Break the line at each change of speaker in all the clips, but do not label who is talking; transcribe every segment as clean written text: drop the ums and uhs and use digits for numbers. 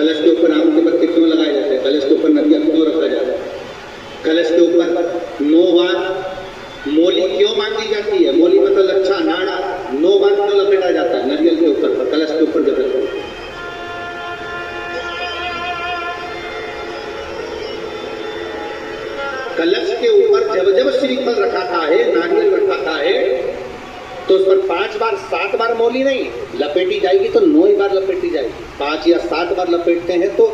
कलश के ऊपर आम के पत्ते क्यों लगाए जाते हैं? कलश के ऊपर नरियल क्यों रखा जाता है? कलश के ऊपर 9 बार मोली क्यों बांधी जाती है? मोली मतलब अच्छा नाड़ा, 9 बार क्यों लपेटा जाता है नरियल के ऊपर, कलश के ऊपर जब रखते हैं? कलश के ऊपर जब जब श्रीफल रखा है, नारियल रखा है, तो उस पर 5 बार 7 बार मोली नहीं लपेटी जाएगी, तो 9 बार लपेटी जाएगी। 5 या 7 बार लपेटते हैं तो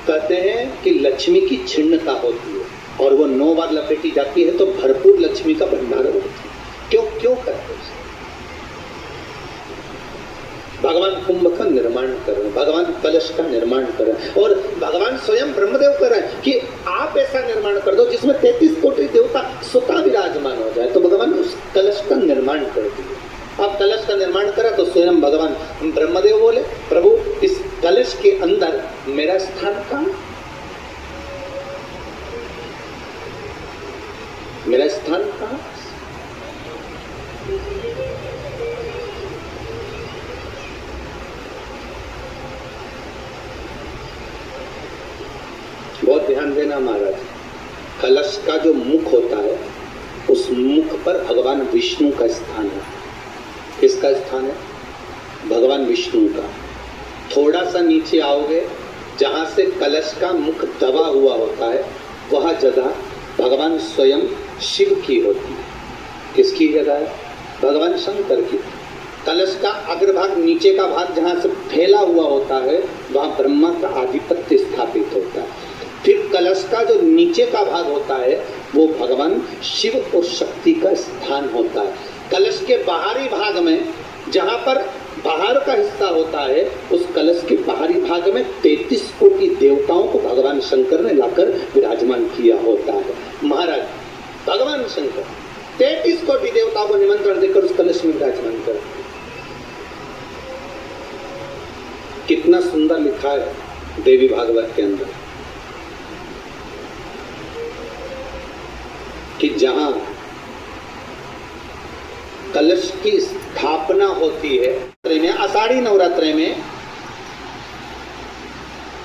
कहते हैं कि लक्ष्मी की छिन्नता होती है, और वो 9 बार लपेटी जाती है तो भरपूर लक्ष्मी का भंडार होती है। क्यों क्यों करते हैं? भगवान कुंभ का निर्माण कर रहे हैं, भगवान कलश का निर्माण कर रहे हैं, और भगवान स्वयं ब्रह्मदेव कर रहे हैं कि आप ऐसा निर्माण कर दो जिसमें 33 कोटि देवता स्वतः विराजमान हो जाए। तो भगवान उस कलश का निर्माण कर दिए। अब कलश का निर्माण करा तो स्वयं भगवान ब्रह्मदेव बोले, प्रभु इस कलश के अंदर मेरा स्थान कहाँ? मेरा स्थान कहाँ? बहुत ध्यान देना महाराज, कलश का जो मुख होता है उस मुख पर भगवान विष्णु का स्थान है। किसका स्थान है? भगवान विष्णु का। थोड़ा सा नीचे आओगे, जहां से कलश का मुख दबा हुआ होता है, वह जगह भगवान स्वयं शिव की होती है। किसकी जगह है? भगवान शंकर की। कलश का अग्रभाग, नीचे का भाग जहां से फैला हुआ होता है, वहां ब्रह्मा का आधिपत्य स्थापित होता है। फिर कलश का जो नीचे का भाग होता है वो भगवान शिव और शक्ति का स्थान होता है। कलश के बाहरी भाग में, जहां पर बाहर का हिस्सा होता है, उस कलश के बाहरी भाग में 33 कोटि देवताओं को भगवान शंकर ने लाकर विराजमान किया होता है। महाराज भगवान शंकर 33 कोटि देवताओं को निमंत्रण देकर उस कलश में विराजमान कर। कितना सुंदर लिखा है देवी भागवत के अंदर कि जहां कलश की स्थापना होती है, आषाढ़ी नवरात्रि में,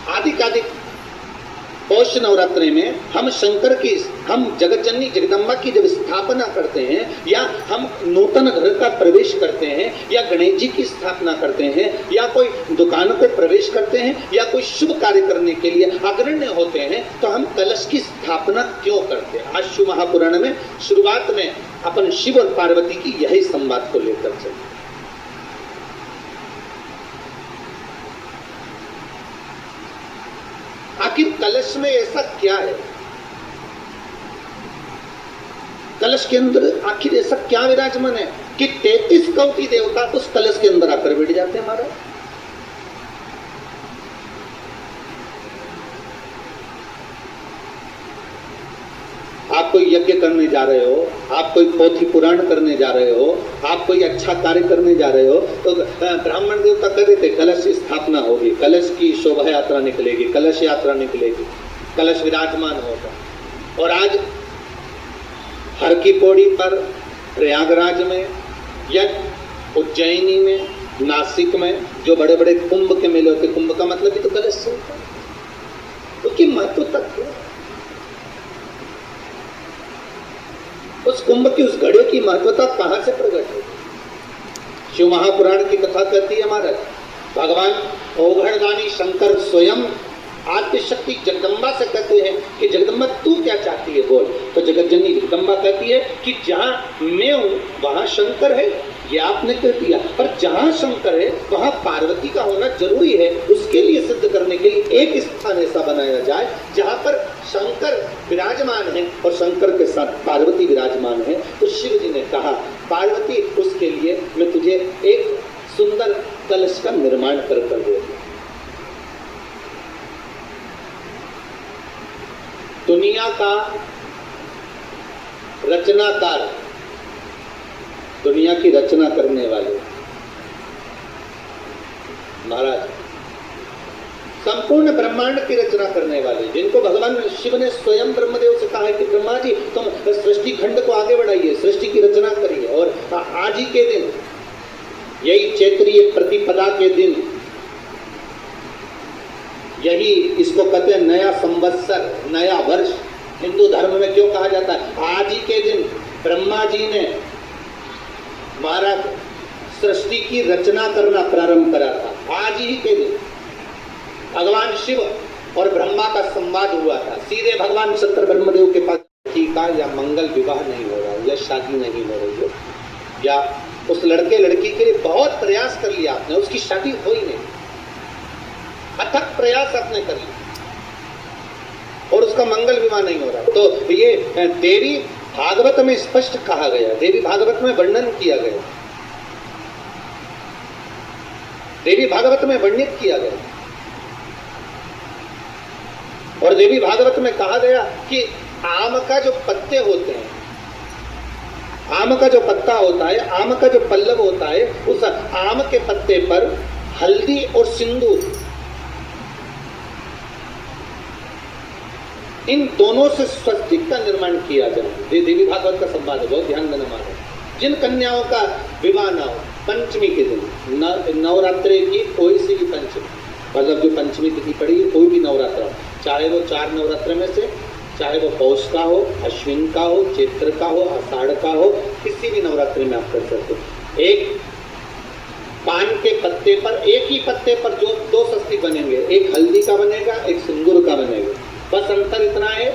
आदिकादिक पौष नवरात्रि में हम शंकर की, हम जगत जननी जगदम्बा की जब स्थापना करते हैं, या हम नूतन घर का प्रवेश करते हैं, या गणेश जी की स्थापना करते हैं, या कोई दुकान को प्रवेश करते हैं, या कोई शुभ कार्य करने के लिए अग्रण्य होते हैं, तो हम कलश की स्थापना क्यों करते हैं? आज शिव महापुराण में शुरुआत में अपन शिव और पार्वती की यही संवाद को लेकर चलते। आखिर कलश में ऐसा क्या है? कलश के अंदर आखिर ऐसा क्या विराजमान है कि 33 कोटि देवता उस कलश के अंदर आकर बैठ जाते हैं? महाराज आप कोई यज्ञ करने जा रहे हो, आप कोई पोथी पुराण करने जा रहे हो, आप कोई अच्छा कार्य करने जा रहे हो, तो ब्राह्मण देवता कह देते कलश स्थापना होगी, कलश की शोभा यात्रा निकलेगी, कलश यात्रा निकलेगी, कलश विराजमान होगा। और आज हर की पौड़ी पर, प्रयागराज में या उज्जैनी में, नासिक में जो बड़े बड़े कुंभ के मेले होते, कुंभ का मतलब भी तो कलश से होता है, उसकी महत्व तक है। उस कुंभ की, उस घड़े की महत्वता कहां से प्रकट है? शिव महापुराण की कथा कहती है महाराज, भगवान ओघड़दानी शंकर स्वयं आद्यशक्ति जगदम्बा से कहते हैं कि जगदम्बा तू क्या चाहती है बोल। तो जगत जननी जगदम्बा कहती है कि जहां मैं हूं वहां शंकर है, ये आपने कह दिया, पर जहां शंकर है वहां पार्वती का होना जरूरी है। उसके लिए सिद्ध करने के लिए एक स्थान ऐसा बनाया जाए जहां पर शंकर विराजमान है और शंकर के साथ पार्वती विराजमान है। तो शिव जी ने कहा पार्वती उसके लिए मैं तुझे एक सुंदर कलश का निर्माण कर दूंगा। दुनिया का रचनाकार, दुनिया की रचना करने वाले महाराज, संपूर्ण ब्रह्मांड की रचना करने वाले, जिनको भगवान शिव ने स्वयं ब्रह्मदेव से कहा है कि ब्रह्मा जी तुम सृष्टि खंड को आगे बढ़ाइए, सृष्टि की रचना करिए। और आज ही के दिन, यही चैत्रीय प्रतिपदा के दिन यही इसको कहते हैं नया संवत्सर, नया वर्ष। हिंदू धर्म में क्यों कहा जाता है? आज ही के दिन ब्रह्मा जी ने महाराज सृष्टि की रचना करना प्रारंभ करा था। आज ही के दिन भगवान शिव और ब्रह्मा का संवाद हुआ था। सीधे भगवान सत्र ब्रह्मदेव के पास का या मंगल विवाह नहीं हो रहा है, या शादी नहीं हो रही है, या उस लड़के लड़की के लिए बहुत प्रयास कर लिया आपने, उसकी शादी हो ही नहीं, अथक प्रयास आपने कर लिया और उसका मंगल विवाह नहीं हो रहा। तो ये देवी भागवत में स्पष्ट कहा गया, देवी भागवत में वर्णन किया गया, देवी भागवत में वर्णित किया गया। और देवी भागवत में कहा गया कि आम का जो पत्ते होते हैं, आम का जो पत्ता होता है, आम का जो पल्लव होता है, उस आम के पत्ते पर हल्दी और सिंदूर, इन दोनों से स्वस्तिक का निर्माण किया जाए। ये देवी भागवत का संवाद है, बहुत ध्यान देना मानो। जिन कन्याओं का विवाह ना हो पंचमी के दिन, नवरात्रि की कोई सी भी पंचमी, मतलब जो पंचमी तिथि पड़ी है, कोई भी नवरात्र, चाहे वो 4 नवरात्र में से, चाहे वो पौष का हो, अश्विन का हो, चैत्र का हो, आषाढ़ का हो, किसी भी नवरात्रि में आप कर सकते हो। एक पान के पत्ते पर, एक ही पत्ते पर जो 2 स्वस्तिक बनेंगे, एक हल्दी का बनेगा, एक सिंदूर का बनेगा। बस अंतर इतना है,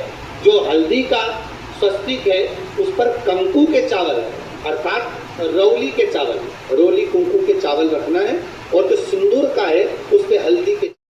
जो हल्दी का स्वस्तिक है उस पर कंकु के चावल है, अर्थात रौली के चावल, रोली कुंकू के चावल रखना है, और जो सिंदूर का है उस पे हल्दी के